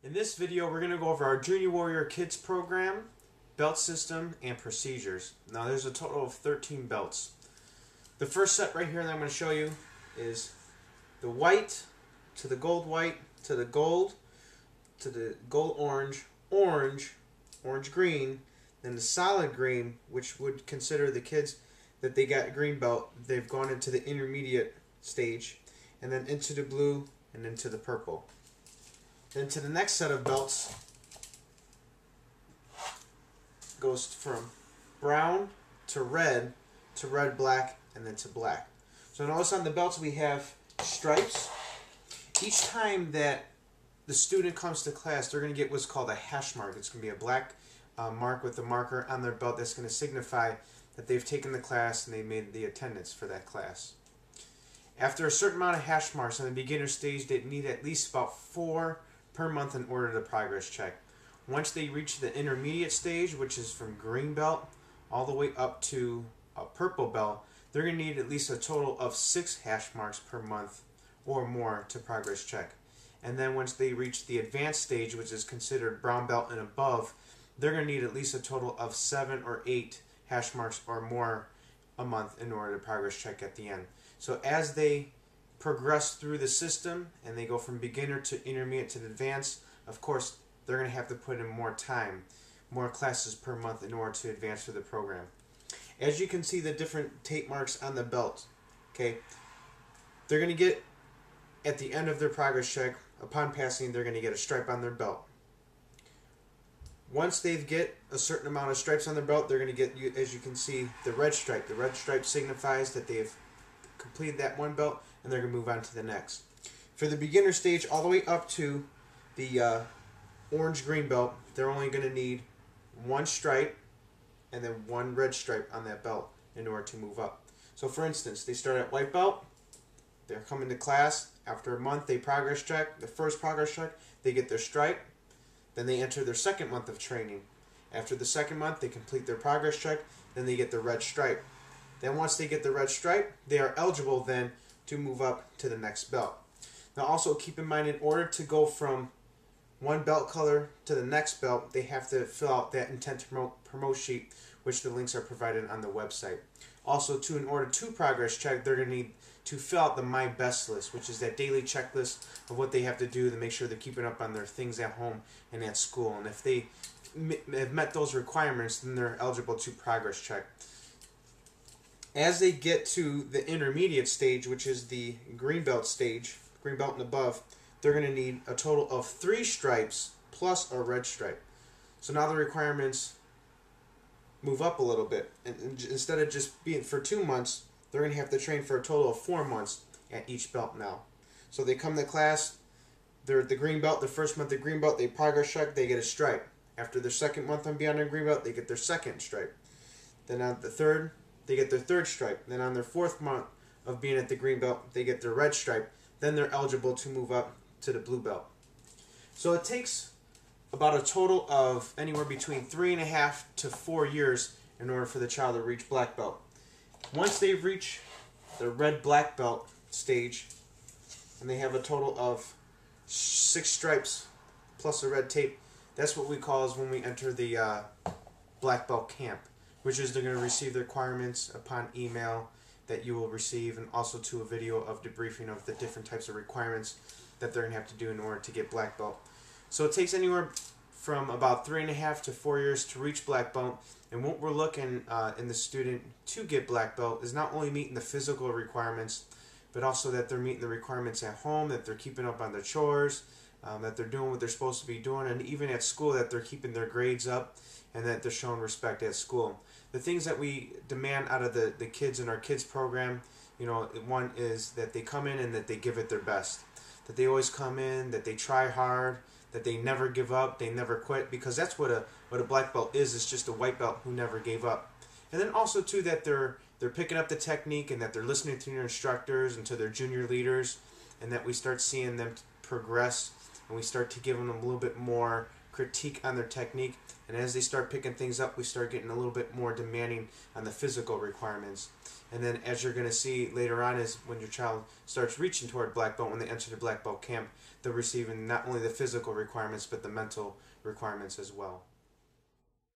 In this video, we're going to go over our Junior Warrior Kids program, belt system, and procedures. Now, there's a total of 13 belts. The first set right here that I'm going to show you is the white to the gold white to the gold orange, orange green, then the solid green, which would consider the kids that they got green belt, they've gone into the intermediate stage, and then into the blue and into the purple. Then to the next set of belts goes from brown to red black, and then to black. So notice on the belts we have stripes. Each time that the student comes to class, they're going to get what's called a hash mark. It's going to be a black mark with a marker on their belt that's going to signify that they've taken the class and they made the attendance for that class. After a certain amount of hash marks on the beginner stage, they need at least about 4 per month in order to progress check. Once they reach the intermediate stage, which is from green belt all the way up to a purple belt, they're going to need at least a total of 6 hash marks per month or more to progress check. And then once they reach the advanced stage, which is considered brown belt and above, they're going to need at least a total of 7 or 8 hash marks or more a month in order to progress check at the end. So as they progress through the system and they go from beginner to intermediate to advanced, of course they're going to have to put in more time, more classes per month in order to advance through the program. As you can see the different tape marks on the belt, okay, they're going to get at the end of their progress check, upon passing, they're going to get a stripe on their belt. Once they get a certain amount of stripes on their belt, they're going to get, as you can see, the red stripe. The red stripe signifies that they've completed that one belt and they're going to move on to the next. For the beginner stage all the way up to the orange-green belt, they're only going to need 1 stripe and then 1 red stripe on that belt in order to move up. So for instance, they start at white belt, they're coming to class, after a month they progress check, the first progress check, they get their stripe, then they enter their second month of training. After the second month they complete their progress check, then they get the red stripe. Then once they get the red stripe, they are eligible then to move up to the next belt. Now also keep in mind, in order to go from one belt color to the next belt, they have to fill out that intent to promote sheet, which the links are provided on the website. Also too, in order to progress check, they're going to need to fill out the My Best list, which is that daily checklist of what they have to do to make sure they're keeping up on their things at home and at school. And if they have met those requirements, then they're eligible to progress check. As they get to the intermediate stage, which is the green belt stage, green belt and above, they're going to need a total of 3 stripes plus a red stripe. So now the requirements move up a little bit. And instead of just being for 2 months, they're going to have to train for a total of 4 months at each belt now. So they come to class, they're at the green belt, the first month of green belt, they progress check, they get a stripe. After their second month on beyond their green belt, they get their second stripe. Then on the third, they get their third stripe. Then on their 4th month of being at the green belt, they get their red stripe. Then they're eligible to move up to the blue belt. So it takes about a total of anywhere between 3.5 to 4 years in order for the child to reach black belt. Once they reach the red-black belt stage, and they have a total of 6 stripes plus a red tape, that's what we call is when we enter the black belt camp, which is they're going to receive the requirements upon email that you will receive, and also to a video of debriefing of the different types of requirements that they're going to have to do in order to get black belt. So it takes anywhere from about 3.5 to 4 years to reach black belt. And what we're looking in the student to get black belt is not only meeting the physical requirements, but also that they're meeting the requirements at home, that they're keeping up on their chores, that they're doing what they're supposed to be doing, and even at school that they're keeping their grades up and that they're showing respect at school. The things that we demand out of the kids in our kids program, you know, one is that they come in and that they give it their best. That they always come in, that they try hard, that they never give up, they never quit, because that's what a black belt is. It's just a white belt who never gave up. And then also too that they're picking up the technique and that they're listening to their instructors and to their junior leaders, and that we start seeing them progress and we start to give them a little bit more critique on their technique, and as they start picking things up, we start getting a little bit more demanding on the physical requirements. And then as you're going to see later on is when your child starts reaching toward black belt, when they enter the black belt camp, they're receiving not only the physical requirements but the mental requirements as well.